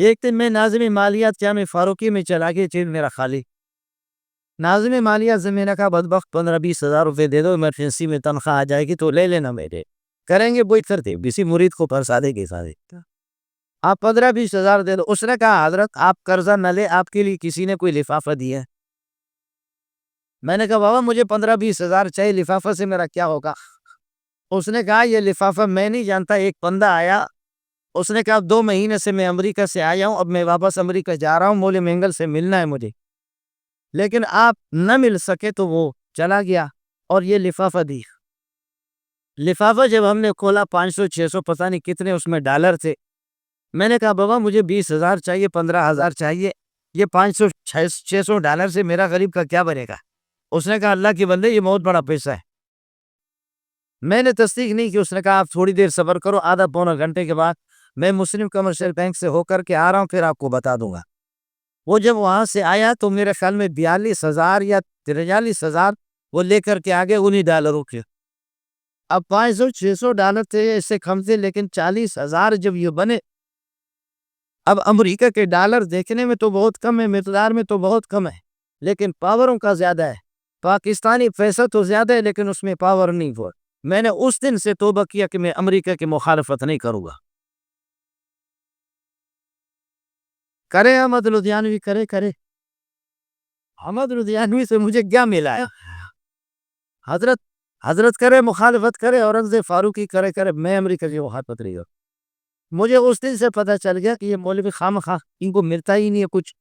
ایک دن میں ناظم مالیات جامع فاروقی میں چلا گیا، چیز میرا خالی۔ ناظم مالیات سے میں نے کہا بدبخت 15-20 ہزار روپے دے دو، ایمرجنسی میں تنخواہ آ جائے گی تو لے لینا میرے۔ کریں گے وہی کرتے، کسی مرید کو پرسادے کے ساتھ آپ 15-20 ہزار دے دو۔ اس نے کہا حضرت آپ قرضہ نہ لے، آپ کے لیے کسی نے کوئی لفافہ دیا ہے؟ میں نے کہا بابا مجھے 15-20 ہزار چاہیے، لفافہ سے میرا کیا ہوگا؟ اس نے کہا یہ لفافہ میں نہیں جانتا، ایک بندہ آیا، اس نے کہا 2 مہینے سے میں امریکہ سے آیا ہوں، اب میں واپس امریکہ جا رہا ہوں، مولوی مینگل سے ملنا ہے مجھے، لیکن آپ نہ مل سکے تو وہ چلا گیا اور یہ لفافہ دی۔ لفافہ جب ہم نے کھولا 500-600 پتہ نہیں کتنے اس میں ڈالر تھے۔ میں نے کہا بابا مجھے 20 ہزار چاہیے، 15 ہزار چاہیے، یہ 500-600 ڈالر سے میرا غریب کا کیا بنے گا؟ اس نے کہا اللہ کی بندے یہ بہت بڑا پیسہ ہے۔ میں نے تصدیق نہیں کی، اس نے کہا آپ تھوڑی دیر صبر کرو، آدھا پونا گھنٹے کے بعد میں مسلم کمرشل بینک سے ہو کر کے آ رہا ہوں، پھر آپ کو بتا دوں گا۔ وہ جب وہاں سے آیا تو میرے خیال میں 42,000 یا 43,000 وہ لے کر کے آگے انہی ڈالروں کے۔ اب 500-600 ڈالر تھے، اس سے کم تھے، لیکن 40,000 جب یہ بنے، اب امریکہ کے ڈالر دیکھنے میں تو بہت کم ہے، مقدار میں تو بہت کم ہے، لیکن پاوروں کا زیادہ ہے۔ پاکستانی پیسہ تو زیادہ ہے لیکن اس میں پاور نہیں ہوا۔ میں نے اس دن سے توبہ کیا کہ میں امریکہ کی مخالفت نہیں کروں گا۔ کرے احمد لدھیانوی، کرے احمد لدھیانوی سے مجھے کیا ملا ہے؟ حضرت کرے مخالفت کرے، اورنگزیب فاروقی کرے، میں امریکہ کی مخالفت نہیں کروں۔ مجھے اس دن سے پتہ چل گیا کہ یہ مولوی خواہ ان کو ملتا ہی نہیں ہے کچھ،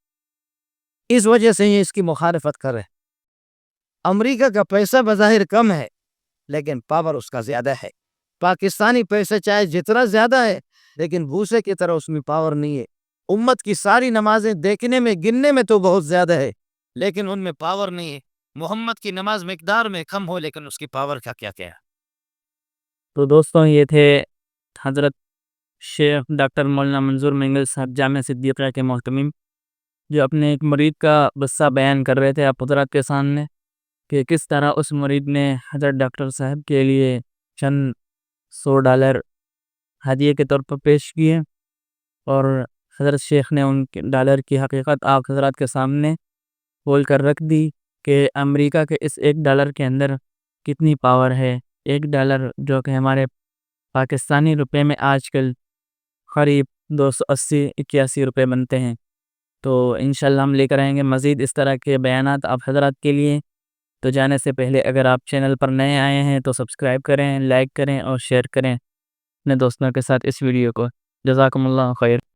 اس وجہ سے یہ اس کی مخالفت کر رہے۔ امریکہ کا پیسہ بظاہر کم ہے لیکن پاور اس کا زیادہ ہے۔ پاکستانی پیسہ چاہے جتنا زیادہ ہے لیکن بھوسے کی طرح اس میں پاور نہیں ہے۔ امت کی ساری نمازیں دیکھنے میں گننے میں تو بہت زیادہ ہے لیکن ان میں پاور نہیں ہے۔ محمد کی نماز مقدار میں کم ہو لیکن اس کی پاور کا کیا کیا ہے۔ تو دوستوں یہ تھے حضرت شیخ ڈاکٹر مولانا منظور مینگل صاحب جامعہ صدیقیہ کے محتمم، جو اپنے ایک مرید کا قصہ بیان کر رہے تھے آپ حضرات کے سامنے کہ کس طرح اس مرید نے حضرت ڈاکٹر صاحب کے لیے چند $100 ہدیے کے طور پر پیش کیے، اور حضرت شیخ نے ان ڈالر کی حقیقت آپ حضرات کے سامنے کھول کر رکھ دی کہ امریکہ کے اس $1 کے اندر کتنی پاور ہے۔ $1 جو کہ ہمارے پاکستانی روپے میں آج کل قریب 280-81 روپے بنتے ہیں۔ تو انشاءاللہ ہم لے کر آئیں گے مزید اس طرح کے بیانات آپ حضرات کے لیے۔ تو جانے سے پہلے اگر آپ چینل پر نئے آئے ہیں تو سبسکرائب کریں، لائک کریں اور شیئر کریں اپنے دوستوں کے ساتھ اس ویڈیو کو۔ جزاکم اللہ خیر۔